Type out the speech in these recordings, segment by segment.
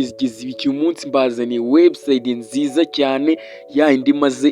guys biki umunsi mbazaniye website nziza cyane yindi maze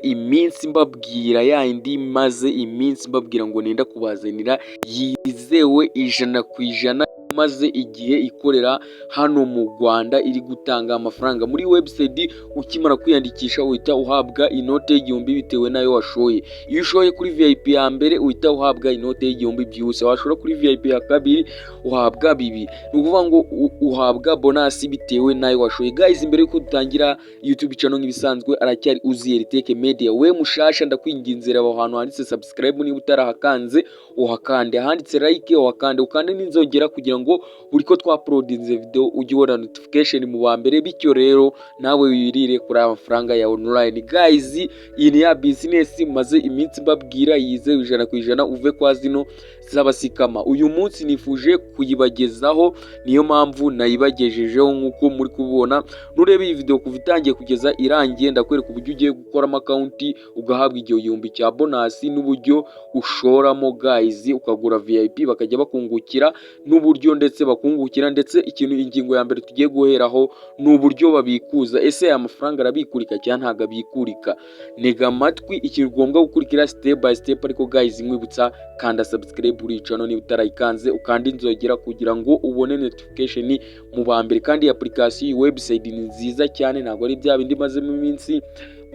iminsi mbabwira ngo nenda kubazanira yizewe ijana ku ijana maze igihe ikorera hano mu Rwanda iri gutanga amafaranga muri website. Ukimara kwiyandikisha uhita uhabwa inote y'igihumbi bitewe nayo washoye. Iyo ushoye kuri VIP ya mbere uhita uhabwa inote y'igihumbi byihuse, washora kuri VIP ya kabiri uhabwa bibiri. Ni ukuvuga ngo uhabwa bonus bitewe nayo washoye. Guys, imbere yuko dutangira YouTube channel nk'ibisanzwe aracyari Uziel Tech Media, we mushasha ndakwinginze reba aho hantu handitse subscribe niba utarahakanze uhakande, handitse like uhakande, ukande n'inzogera kugira ngo buri ko twauploadinze video ujye ubona notification mu ba mbere, bityo rero nawe wirire kuri amafaranga ya online. Guys, iyi ni ya business maze iminsi mbabwira yizewe ijana ku ijana uve kwa zino z'abasikama. Uyu munsi nifuje kuyibagezaho, niyo mpamvu nayibagejejeho nk'uko muri kubona. Nurebe iyi video kuva itangiye kugeza irangiye ndakwereka uburyo ugiye gukoramo account ugahabwa igihumbi cya bonus n'uburyo ushoramo guys, ukagura VIP bakajya bakungukira n'uburyo ndetse bakungukira, ndetse ingingo ya mbere tugiye guheraho n'uburyo babikuza. Ese aya mafaranga arabikurika cyangwa ntago abikurika? Nega amatwi, ikintu ugomba gukurikira step by step. Ariko guys, nkwibutsa kanda subscribe uri channel niba utarayikanze, ukanda inzogera kugira ngo ubone notification mu ba mbere. Kandi application website ni nziza cyane, ntago ari bya bindi maze mu minsi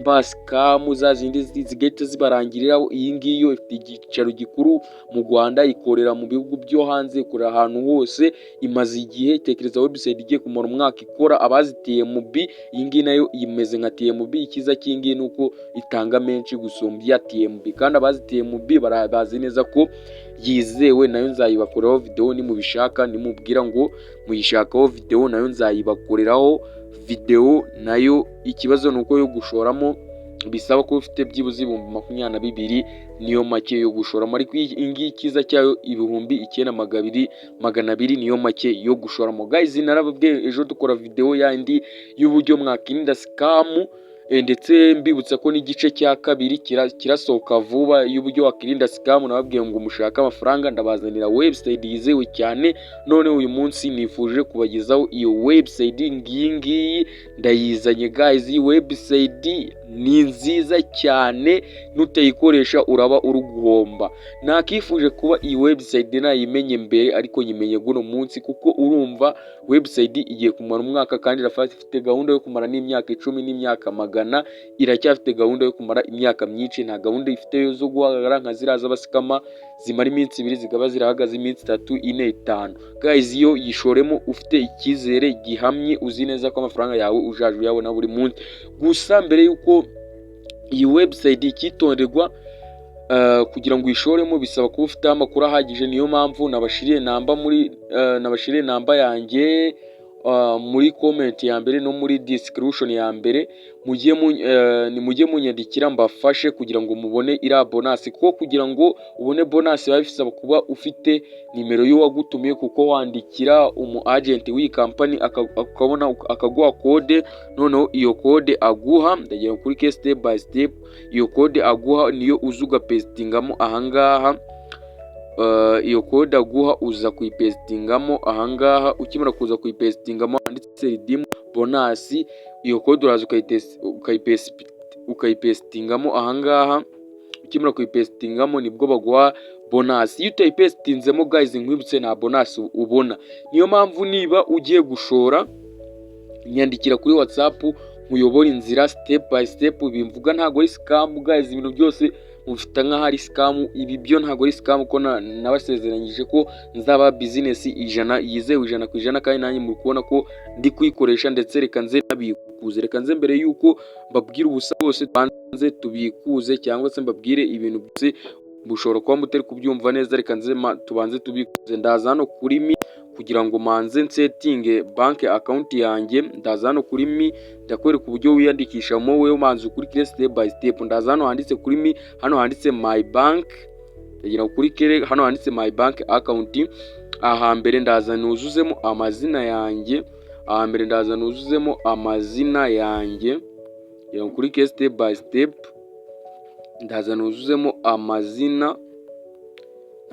basikamu za zindi zigahita zibarangiriraho. Iyi ngiyo ifite igicaro gikuru mu Rwanda, ikorera mu bihugu byo hanze, ikorera ahantu hose, imaze igihe. Tekereza website igiye kumara umwaka ikora. Abazitiye mu B, iyi ngiyi nayo imeze nka TMB. Ikiza kingi nuko itanga menshi gusumbya TMB, kandi abazitiye mu B barabazi neza ko yizewe. Nayo nzayibakoreraho video nimubishaka, nimubwira ngo muyishakaho video nayo nzayibakoreraho video nayo. Ikibazo nuko yo gushoramo bisaba ko ufite byibuze 22,000 niyo make yo gushoramo, ariko ingi kiza cyayo 9,200 niyo make yo gushoramo. Guys, narababwiye ejo dukora video yandi y'uburyo mwakirinda scam, ndetse mbibutsa ko n'igice cya kabiri kirasohoka vuba y'uburyo wakirinda scam. Nababwiye ngo mushaka amafaranga, ndabazanira website yizewe cyane. None uyu munsi nifuje kubagezaho iyo website ngingi ndayizanye. Guys, iyi website ni nziza cyane, nutayikoresha uraba uruguhomba. Nakifuje kuba iyi website nayimenye mbere, ariko nyimenye guno munsi, kuko urumva website igiye kumara umwaka kandi irafite gahunda yo kumara n'imyaka 10 n'imyaka magana. Iracyafite gahunda yo kumara imyaka myinshi, nta gahunda ifite zo guhagarara nka ziraza basikama zimara iminsi 2 zigaba zirahagaze iminsi 3 4 5. Guys, iyo yishoremo ufite ikizere gihamye, uzi neza ko amafaranga yawe ujaje uyabona buri munsi. Gusa mbere yuko iyi website ikitonderwa kugira ngo uyishoremo bisaba kuba ufite amakuru ahagije. Niyo mpamvu nabashiriye namba yanjye muri comment ya mbere no muri description ya mbere. Mujye munyandikira mbafashe kugira ngo mubone ira bonus, kuko kugira ngo ubone bonus bisaba kuba ufite nimero y'uwagutumiye, kuko wandikira umu agent w'iyi company akabona akaguha code. Noneho iyo code aguha, ndagira kuri step by step, iyo code aguha niyo uzuga pastingamo ahangaha. Iyo code aguha uza kuyipestingamo ahangaha. Ukimara kuza kuyipestingamo handitse redeem bonus, iyo code uraza ukayipestingamo ahangaha. Ukimara kuyipestingamo nibwo baguha bonus. Iyo utayipestinzemo guys, nkwibutse nta bonus ubona. Niyo mpamvu niba ugiye gushora nyandikira kuri WhatsApp muyobora inzira step by step. Bimvuga ntago ari scam guys, ibintu byose mufite nka hari scam. Ibi byo ntago ari scam, ko nabasezeranyije ko nzaba business yizewe ijana ku ijana, kandi nanjye muri kubona ko ndi kuyikoresha. Ndetse reka nze nabikuze, reka nze mbere yuko mbabwira ubusa bose tubanze tubikuze, cyangwa se mbabwire ibintu byose bushobora kuba mutari kubyumva neza. Reka nze tubanze tubikuze. Ndaza hano kuri mi kugira ngo manze setting bank account yanjye. Ndaza hano kuri mi ndakwereka uburyo wiyandikishamo wewe, manze ukurikire step by step. Ndaza hano handitse kuri mi, hano handitse my bank, ndagira ukurikire hano handitse my bank account. Aha mbere ndaza nuzuzemo amazina yanjye, ndagira ukurikire step by step. Ndaza nuzuzemo amazina,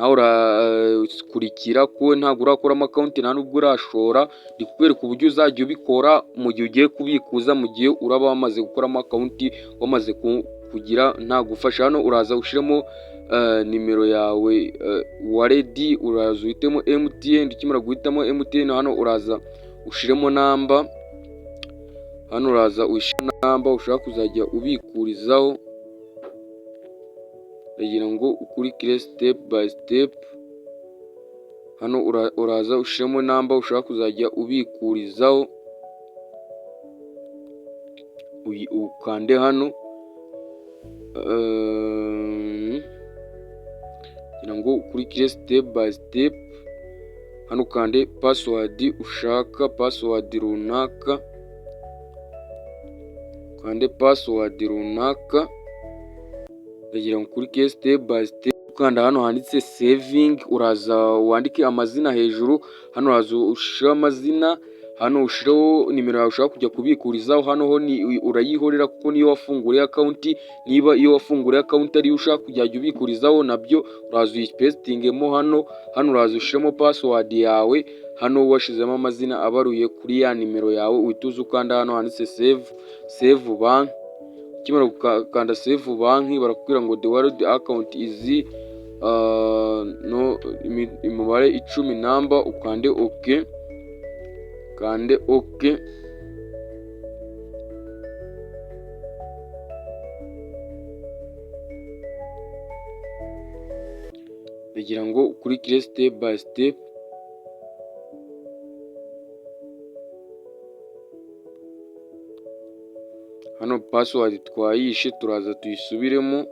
nawe urakurikira ko ntabwo urakoramo akawunti nta nubwo urashora, ndi kukwereka uburyo uzajya ubikora mu gihe ugiye kubikuza, mu gihe uraba wamaze gukoramo akawunti wamaze kugira nta gufasha. Hano uraza ushyiremo nimero yawe waredi, uraza uhitemo MTN, ukimara guhitamo MTN hano uraza ushyiremo namba, hano uraza ushyira namba ushaka kuzajya ubikurizaho, ndagira ngo ukurikire step by step. Hano uraza ushyiremo namba ushaka kuzajya ubikurizaho, ukande hano kugira ngo ukurikire step by step. Hano ukande password ushaka, password runaka, ukande password runaka, ndagira ngo ukurikire step by step. Ukanda hano handitse saving, uraza wandike amazina hejuru. Hano uraza ushira amazina, hano ushiraho nimero yawe ushaka kujya kubikurizaho. Hano ho urayihorera kuko niyo wafunguriye account. Niba iyo wafunguriye account ari ushaka kujya ubikurizaho nabyo uraza uyipestingemo hano. Hano uraza ushiramo password yawe, hano washizemo amazina abaruye kuri ya nimero yawe, uhituza ukanda hano handitse save bank. Ukimara gukanda save banki barakubwira ngo the wallet account is imibare 10 namba, ukande OK, kande OK. Ndagira ngo ukurikire step by step. Hano password twayishe turaza tuyisubiremo.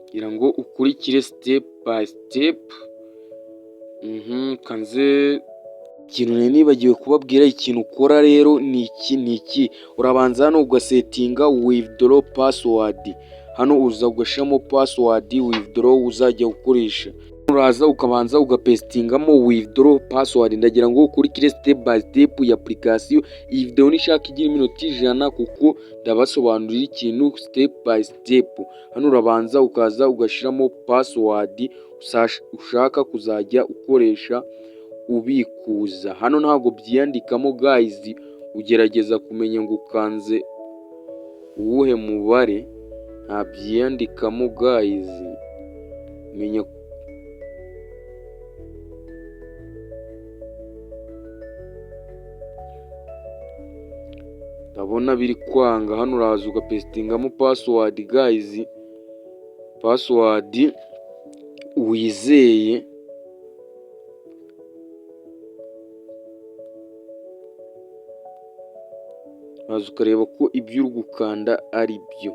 Kugira ngo ukurikire step by step. Kanze ikintu nibagiwe kubabwira, ikintu ukora rero ni iki urabanza hano ugasetinga withdraw password. Hano uza ugashiramo password withdraw uzajya gukoresha. Uraza ukabanza ugapestingamo withdraw password. Ndagira ngo ukurikire step by step ya application. Iyi video nishaka igira iminota 100 kuko ndabasobanurira ikintu step by step. Hano urabanza ukaza ugashiramo password ushaka kuzajya ukoresha ubikuza. Hano ntago byiyandikamo guys, ugerageza kumenya ngo ukanze uwuhe mubare, nta byiyandikamo guys, menya ndabona biri kwanga. Hano uraza ugapestingamo password guys, password wizeye. Uraza ukareba ko ibyo uri gukanda ari byo.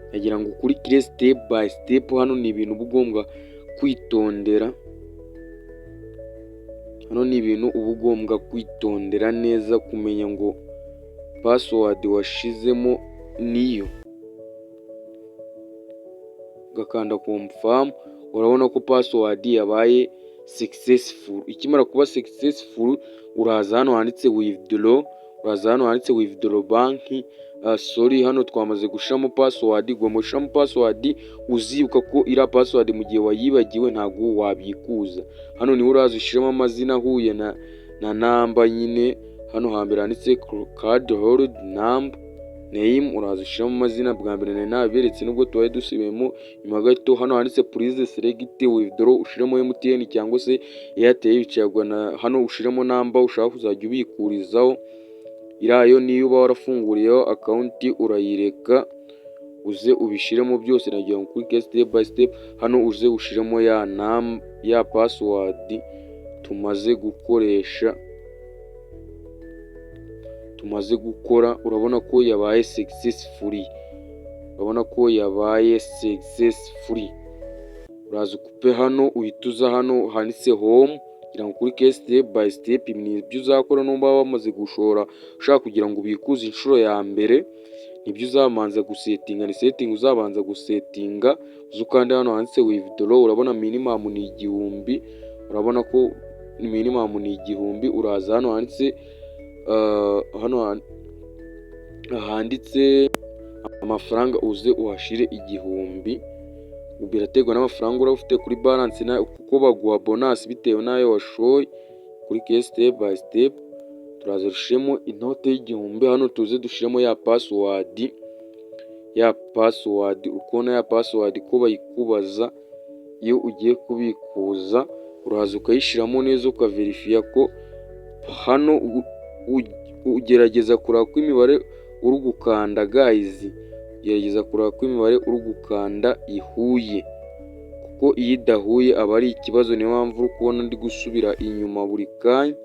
Ndagira ngo ukurikire step by step. Hano ni ibintu uba ugomba kwitondera. Hano ni ibintu uba ugomba kwitondera neza, kumenya ngo password washizemo niyo. Ugakanda confirm, urabona ko password yabaye successful. Ikimara kuba successful uraza hano handitse withdraw, uraza hano handitse withdraw bank. Sorry, hano twamaze gushiramo password. Ugomba gushiramo password uzibuka ko ira password mu gihe wayibagiwe ntago wabikuza. Hano ni uraza ushiramo amazina ahuye na namba nyine. Hano hambere handitse card hold number name, uraza ushiramo amazina bwa mbere naberetse nubwo tubaye dusubiyemo nyuma gato. Hano handitse please select withdraw, ushiramo MTN cyangwa se Airtel bicagwa na. Hano ushiramo namba ushaka kuzajya ubikurizaho. Irayo niyo uba warafunguriyeho account urayireka uze ubishiremo byose. Nagiye kuri step by step. Hano uze ushiramo ya password tumaze gukoresha, tumaze gukora. Urabona ko yabaye successful, urabona ko yabaye successful. Uraza ukupe hano, uhituza hano handitse home, kugira ngo kuri step by step nibyo uzakora numba wamaze gushora ushaka kugira ngo ubikuze inshuro ya mbere, nibyo uzabanza gusetinga, ni setting uzabanza gusetinga uzukanda hano handitse withdraw. Urabona minimum ni 1000, urabona ko minimum ni 1000. Uraza hano handitse hano handitse amafaranga uze uhashire 1000. Birategwa n'amafaranga ura ufite kuri balance na kuko baguha bonus bitewe nayo washoye. Kuri step by step turaza dushiremo inote y'1000. Hano tuze dushiremo ya password ukona ya password ko bayikubaza iyo ugiye kubikuza. Uraza ukayishiramo neza ukaverifya ko hano ugerageza kuraba ko imibare uri gukanda guys, gerageza kuraba ko imibare uri gukanda ihuye, kuko iyo idahuye aba ari ikibazo. Niyo mpamvu uri kubona ndi gusubira inyuma buri kanya.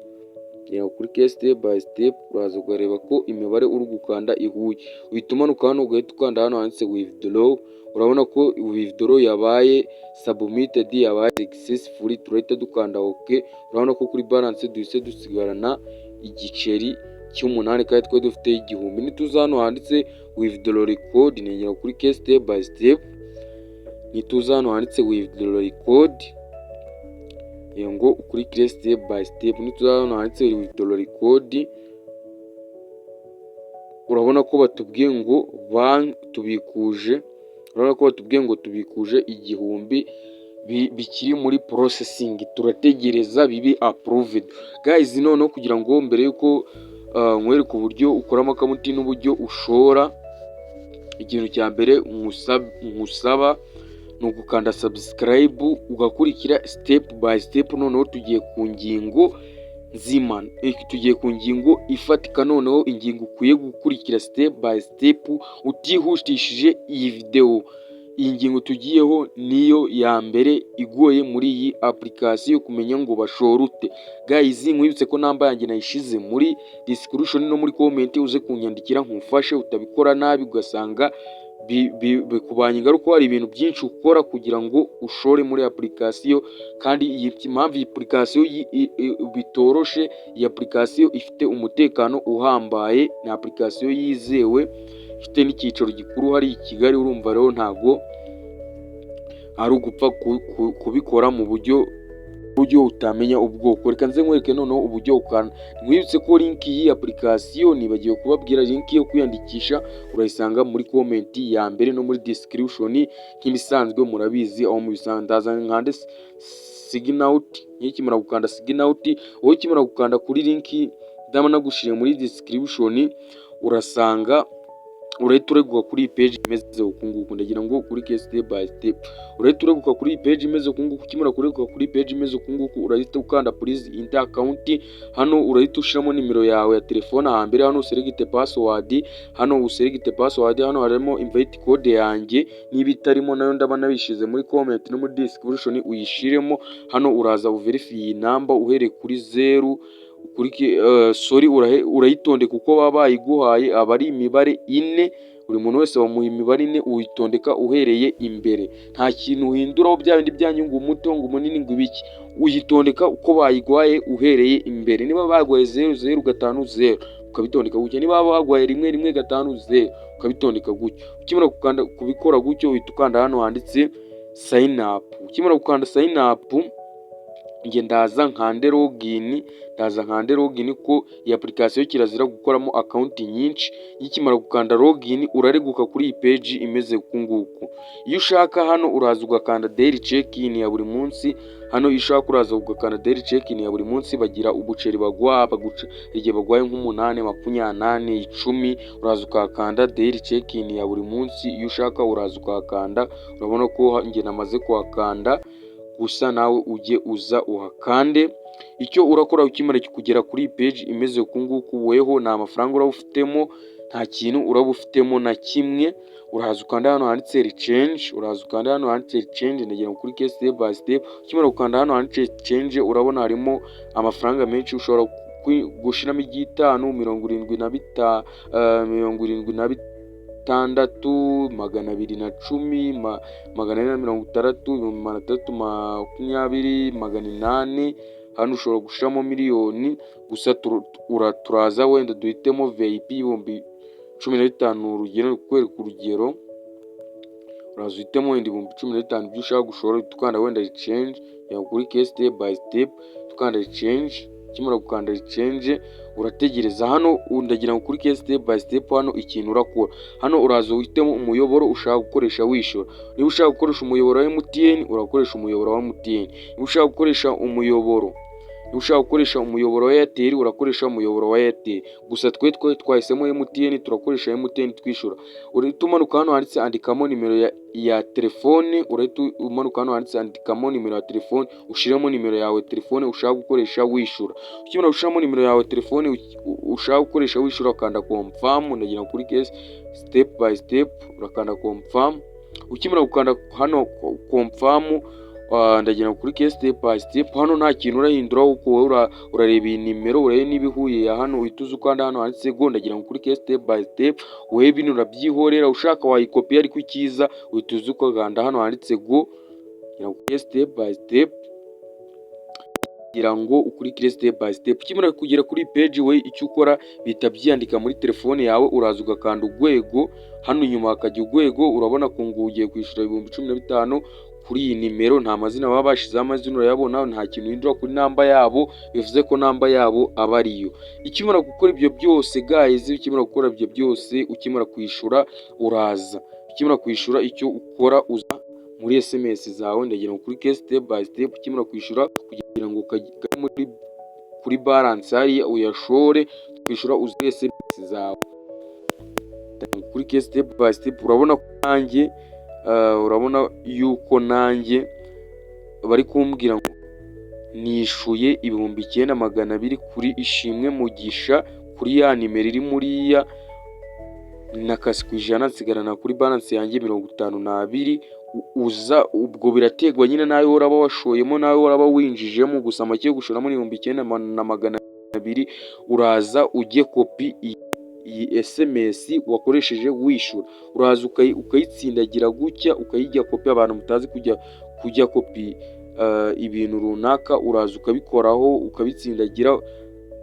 Kuri step by step uraza ukareba ko imibare uri gukanda ihuye, uhita umanuka hano ugahita ukanda hano handitse withdraw. Urabona ko withdraw yabaye submitted, yabaye successful. Turahita dukanda OK. Urabona ko kuri balance duhise dusigarana igiceri cy'8 kandi twe dufite 1000. Nituza hano handitse withdraw record, negera kuri step by step, nituza hano handitse withdraw record ngo kuri step by step, nituza hano handitse withdraw record. Urabona ko batubwiye ngo tubikuje, urabona ko batubwiye ngo tubikuje 1000 bikiri muri processing, turategereza bibi approved. Guys, noneho kugira ngo mbere yuko nkwereka uburyo ukoramo account n'uburyo ushora, ikintu cya mbere nkusaba ni ugukanda subscribe ugakurikira step by step. Noneho tugiye ku ngingo nzima, tugiye ku ngingo ifatika. Noneho ingingo ukwiye gukurikira step by step utihutishije iyi video. Iyi ngingo tugiyeho niyo ya mbere igoye muri iyi application kumenya ngo bashora ute. Guys, nkwibutse ko namba yanjye nayishize muri description no muri comment, uze kunyandikira nkufashe utabikora nabi ugasanga kubanya ingaruka. Hari ibintu byinshi ukora kugira ngo ushore muri application, kandi iyi impamvu iyi application bitoroshe, iyi application ifite umutekano uhambaye, ni application yizewe, ifite n'icyicaro gikuru hari i Kigali. Urumva rero ntago ari ugupfa kubikora mu buryo utamenya ubwoko. Reka nze nkwereke noneho uburyo ukanda. Mwibutse ko link y'iyi application nibagiwe kubabwira, link yo kwiyandikisha urayisanga muri comment ya mbere no muri description nk'ibisanzwe. Murabizi aho mubisandaza nkande sign out. Nkikimara gukanda sign out, wowe kimara gukanda kuri link ndama nagushire muri description, urasanga urahita ureguka kuri page imeze ukunguku. Ndagira ngo kuri step by step urahita ureguka kuri page imeze ukunguku. Kimara kureguka kuri page imeze ukunguku, urahita ukanda please enter account. Hano urahita ushiramo nimero yawe ya telefone hambere. Hano uselect password, hano uselect password. Hano harimo invite code yanjye, niba itarimo nayo ndaba nabishize muri comment no muri description uyishiremo. Hano uraza uverify number uhere kuri 0 sorry urayitonde kuko baba bayiguhaye aba ari imibare 4. Buri muntu wese bamuha imibare 4, uyitondeka uhereye imbere, nta kintu uhinduraho bya bindi byanyungu muto ngo munini ngo ibiki. Uyitondeka uko bayiguhaye uhereye imbere. Niba baguhaye 0050 ukabitondeka gutyo, niba baguhaye 1150 ukabitondeka gutyo. Ukimara gukanda kubikora gutyo uhita ukanda hano handitse sign up. Ukimara gukanda sign up, nge ndaza nkande login ko iyi application kirazira gukoramo account nyinshi. Ikimara gukanda login urareguka kuri iyi page imeze ukunguku. Iyo ushaka hano uraza ugakanda daily check-in ya buri munsi. Hano iyo ushaka uraza ugakanda daily check-in ya buri munsi. Bagira ubuceri baguca igihe bagwaye nk'8, 28, 10, uraza ukakanda daily check-in ya buri munsi. Iyo ushaka uraza ukakanda. Urabona ko nge namaze kuhakanda, gusa nawe ujye uza uhakande. Icyo urakora ukimara kugera kuri page imeze ukunguku, weho nta mafaranga urabufitemo, nta kintu urabufitemo na kimwe. Uraza ukanda hano handitse change, uraza ukanda hano handitse change. Ndagira kuri step by step. Ukimara gukanda hano handitse change, urabona harimo amafaranga menshi ushobora gushiramo 5, 75, 76, 210, 460, 320, 800, hano ushobora gushiramo miliyoni, gusa turaza wenda duhitemo VIP y'ibihumbi 15 urugero, kwereka urugero. Uraza uhitemo wenda ibihumbi 15 ibyo ushaka gushora, tukanda wenda exchange kuri step by step, tukanda exchange. Ukimara gukanda exchange urategereza. Hano ndagira ngo kuri step by step, hano ikintu urakora hano uraza uhitemo umuyoboro ushaka gukoresha wishyura. Niba ushaka gukoresha umuyoboro wa MTN urakoresha umuyoboro wa MTN, niba ushaka gukoresha umuyoboro wa Airtel urakoresha umuyoboro wa Airtel. Gusa twe twahisemo MTN, turakoresha MTN twishyura. Urahita umanuka hano handitse andikamo nimero ya telefone, urahita umanuka hano handitse andikamo nimero ya telefone, ushiremo nimero yawe telefone ushaka gukoresha wishyura. Ukimara gushiramo nimero yawe telefone ushaka gukoresha wishyura, ukanda confirm. Ndagira kuri step by step urakanda confirm. Ukimara gukanda hano confirm, ndagira kuri step by step, hano nta kintu urahindura uko wowe urareba iyi nimero, urebe nibihuye ya hano, uhita uza ukanda hano handitse go. Ndagira kuri step by step, wowe bino urabyihorera, ushaka wayikopiya ariko ikiza uhita uza ukaganda hano handitse go. Kuri step by step kugira ngo ukurikire step by step. Ukimara kugera kuri page, we icyo ukora bita byandika muri telefone yawe, uraza ugakanda urwego. Hano inyuma hakajya urwego, urabona ko ngo ugiye kwishyura ibihumbi 15 kuri iyi nimero. Nta mazina baba bashizeho, amazina urayabona, nta kintu uhindura kuri namba yabo, bivuze ko namba yabo aba ariyo. Ukimara gukora ibyo byose guys, ukimara gukora ibyo byose, ukimara kwishyura uraza. Ukimara kwishyura icyo ukora uza muri SMS zawe. Ndagira kuri step by step, ukimara kwishyura kugira ngo ukajye kuri balance hariya uyashore, kwishyura uzi SMS zawe. Kuri step by step urabona ko nanjye urabona yuko nanjye bari kumbwira ngo nishuye ibihumbi 9,200 kuri Ishimwe Mugisha, kuri ya nimero iri muriya na kasi ku ijana, nsigarana kuri balance yanjye 52. Uza ubwo birategwa nyine nawe uraba washoyemo, nawe uraba winjijemo. Gusa make yo gushoramo 9,200. Uraza ujye kopi iyi SMS wakoresheje wishyura, uraza ukayitsindagira gutya, ukayijya kopi. Abantu mutazi kujya kopi ibintu runaka, uraza ukabikoraho ukabitsindagira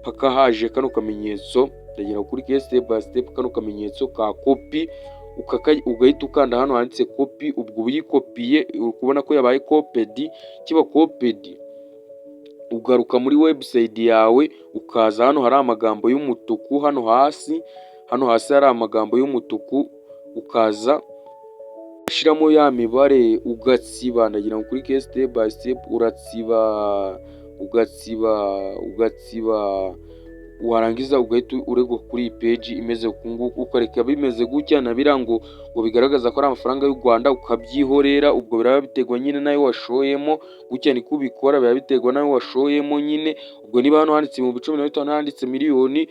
paka haje kano kamenyetso. Ndagira kuri step by step, kano kamenyetso ka kopi ugahita ukanda hano handitse kopi. Ubwo uyikopiye ukubona ko yabaye copied. Kiba copied ugaruka muri website yawe, ukaza hano hari amagambo y'umutuku, hano hasi hari amagambo y'umutuku, ukaza ushiramo ya mibare ugatsiba. Ndagira kuri step by step ugatsiba warangiza ugahita uregwa kuri iyi page imeze ukunguku, ukareka bimeze gutya na birango ngo bigaragaza ko ari amafaranga y'u Rwanda, ukabyihorera. Ubwo biraba bitegwa nyine nayo washoyemo, gutya niko ubikora, biba bitegwa nayo washoyemo nyine. Ubwo niba hano handitse 15,000 handitse miliyoni,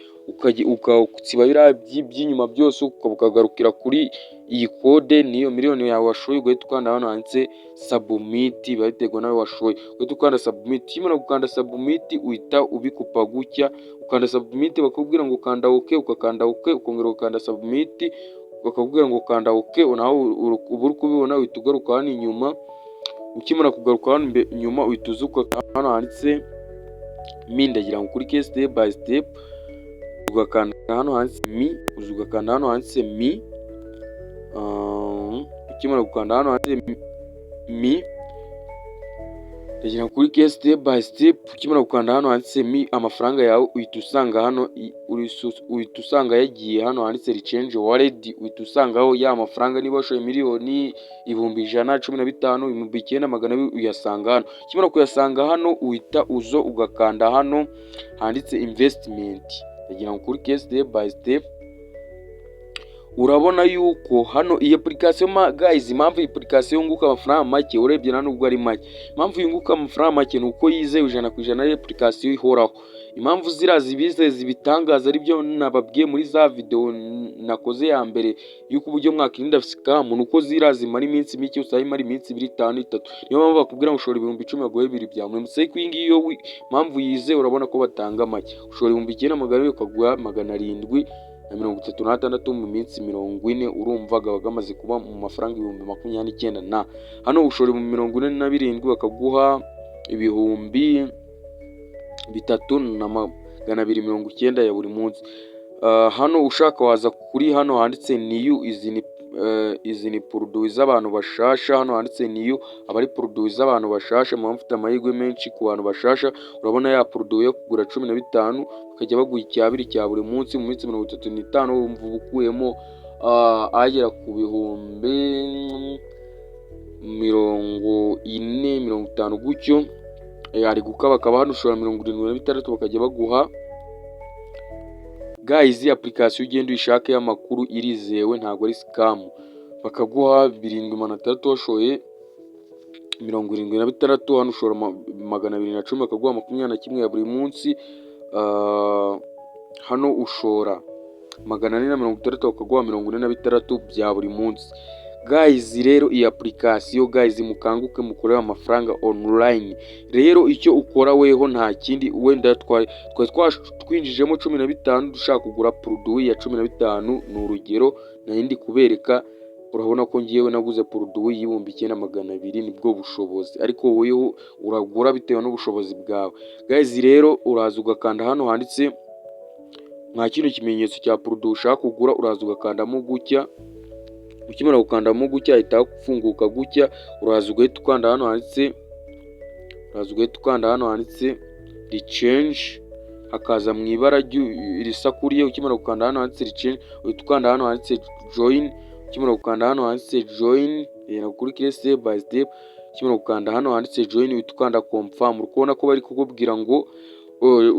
ukatsiba biriya by'inyuma byose, ukagarukira kuri iyi kode niyo miliyoni yawe washoye, ugahita ukanda hano handitse submit. Biba bitegwa nayo washoye, ugahita ukanda submit. Kimara gukanda submit uhita ubikupa gutya, ukanda submit bakubwira ngo kanda OK, ukakanda OK, ukongera ukanda submit bakubwira ngo kanda OK. Naho ubu kubibona uhita ugaruka hano inyuma. Ukimara kugaruka hano inyuma uhita uzuka hano handitse mi. Ndagira ngo kuri step by step ugakanda hano handitse mi, ugakanda hano handitse mi. Ukimara gukanda hano handitse mi, ndagira kuri step by step, ukimara gukanda hano handitse mi, amafaranga yawe uhita usanga hano, uhita usanga yagiye hano handitse rechange wallet. Uhita usangaho ya mafaranga, niba washoye miliyoni 115, 9,200 uyasanga hano. Ukimara kuyasanga hano uhita uzo ugakanda hano handitse investment. Ndagira kuri step by step urabona yuko hano iyi application guys, impamvu iyi application yunguka amafaranga make urebye na nubwo ari make, impamvu yunguka amafaranga make nuko yizewe 100% ari application ihoraho. Impamvu zibize zibitangaza ari byo nababwiye muri za video nakoze ya mbere yuko uburyo mwakirinda scam, nuko zirazimara iminsi mike, usayimara iminsi 2, 5, 3. Niyo mpamvu bakubwira ngo ushora 10,000 agoye 2 byawe. Museye kwingiyo impamvu yize urabona ko batanga make, ushora 9,000 ukaguha 736 mu minsi 40. urumva gamaze kuba mu mafaranga 29,000 na hano ushora 47 bakaguha ibihumbi 3,290 ya buri munsi. Hano ushaka waza kuri hano handitse new, izi ni produit z'abantu bashasha. Hano handitse new, abari produit z'abantu bashasha, mufite amahirwe menshi ku bantu bashasha. Urabona ya produit yo kugura 15 bakajya baguha icyabiri cya buri munsi mu minsi 35, urumva ukuyemo agera ku bihumbi 40-50 gutyo. Ari gukabakaba hano ushobora 76 bakajya baguha. Guys, application ugenda uyishake y'amakuru irizewe, ntabwo ari scam. Bakaguha 7,600 washoye 76, hano ushobora 210 bakaguha 21 ya buri munsi. Hano ushora 460 bakaguha 46 bya buri munsi. Guys, rero iyi application guys, mukanguke mukorera amafaranga online. Rero icyo ukora weho nta kindi, wenda twinjijemo 15 dushaka kugura produit ya 15, ni urugero nayindi kubereka. Urabona ko ngiyewe naguze produit y'ibihumbi 9,200, nibwo bushobozi, ariko weho uragura bitewe n'ubushobozi bwawe. Guys, rero uraza ugakanda hano handitse nta kintu kimenyetso cya produit ushaka kugura, uraza ugakandamo gutya. Ukimara gukandamo gutya ahita gufunguka gutya. Uraza ugahita ukanda hano handitse rechange, hakaza mu ibara risa kuriye. Ukimara gukanda hano handitse rechange, uhita ukanda hano handitse join. Ukimara gukanda hano handitse join, nakurikire step by step. Ukimara gukanda hano handitse join, uhita ukanda confirm. Urabona ko bari kukubwira ngo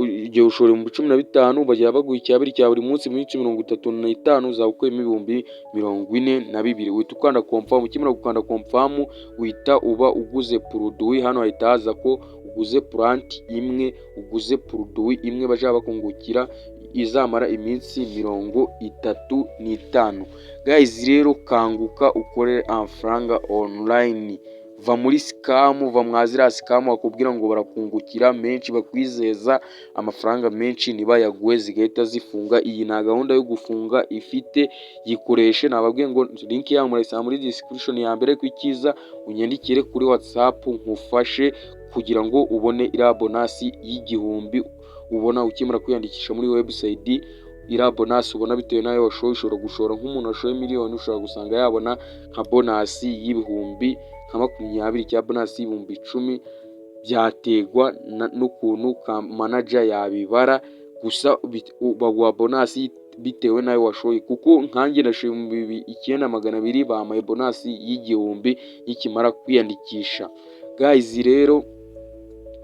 igihe ushora mu 15 bajya baguha icyabiri cya buri munsi, mu 35 uzakuyemo ibihumbi 42. Uhita ukanda confirm. Ukimara gukanda confirm uhita uba uguze produit. Hano hahita haza ko uguze plant imwe, uguze produit imwe baje bakungukira izamara iminsi 35. Guys, rero kanguka ukore amafaranga online. Va muri scam, va mwazira scam bakubwira ngo barakungukira menshi, bakwizeza amafaranga menshi, nibayaguhe zigahita zifunga. Iyi nta gahunda yo gufunga ifite, yikoreshe. Nababwiye ngo link yayo murayisanga muri description ya mbere. Kwikiza unyandikire kuri WhatsApp nkufashe kugira ngo ubone ira bonus y'igihumbi. Ubona ukimara kwiyandikisha muri website, ira bonus ubona bitewe nayo washoye. Ushobora gushora nk'umuntu washoye miliyoni, ushobora gusanga yabona nka bonus y'ibihumbi nka 20 cya bonus y'ibihumbi 10. Byategwa n'ukuntu ka manager yabibara, gusa baguha bonus bitewe nayo washoye. Kuko nkanjye nashoye 9,200 bamaye bonus y'igihumbi ikimara kwiyandikisha. Guys, rero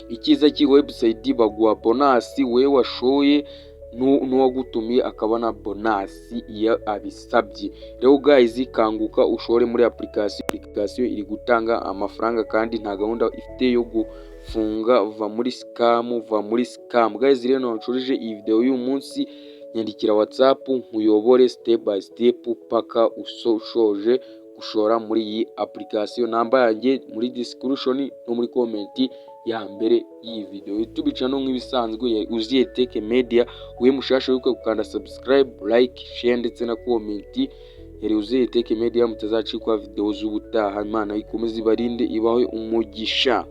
ikiza ki website baguha bonus we washoye n'uwagutumiye akabona bonus iyo abisabye. Rero guys, kanguka ushore muri application iri gutanga amafaranga kandi nta gahunda ifite yo gufunga. Va muri scam. Guys, rero nacurije iyi video y'uyu munsi, nyandikira WhatsApp nkuyobore step by step paka ushoje gushora muri iyi application. Namba yanjye muri description no muri comment ya mbere iyi video. YouTube channel nk'ibisanzwe ya Uziye Tech Media. We mushasha yuko gukanda subscribe, like, share ndetse na comment. Yari Uziye Tech Media, mutazacikwa video z'ubutaha. Imana ikomeze ibarinde, ibahe umugisha.